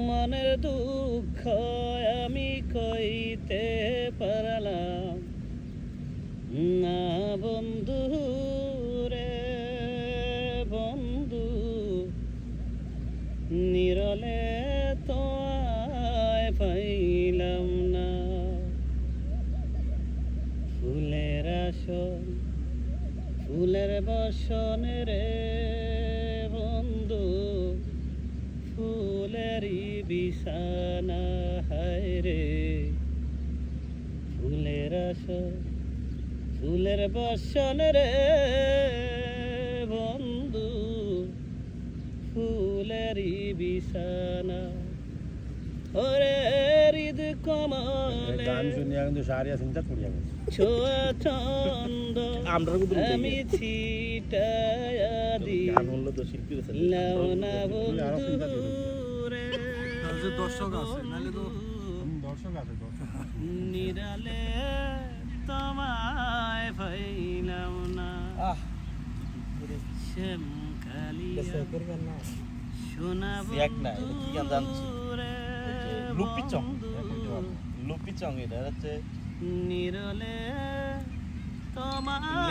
মনের দুঃখ আমি কইতে পারলাম না বন্ধু রে বন্ধু, নিরলে তো আয় পাইলাম না। ফুলের আসন ফুলের বসন রে বন্ধু, ফুলেরই বিছানা হায় রে। ফুলের আসন ফুলের বসন রে বন্ধু, ফুলেরই বিছানা। ওরে হৃদ কমলে গান শুনিয়া কিন্তু সারিয়া চিন্তা করিয়া গেছে। ছোঁয়া ছন্দ আমি ছিটায়া দি লাউনা বন্ধু রে। দর্শক আছে নাহলে তো নিরালে তোমায় পাইলাম না। শ্যাম কালিয়া সোনা বন্ধু রে বন্ধু, নিরলে তোমায়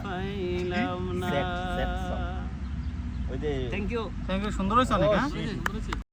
পাইলাম না। Thank you. সুন্দর হয়েছে অনেক।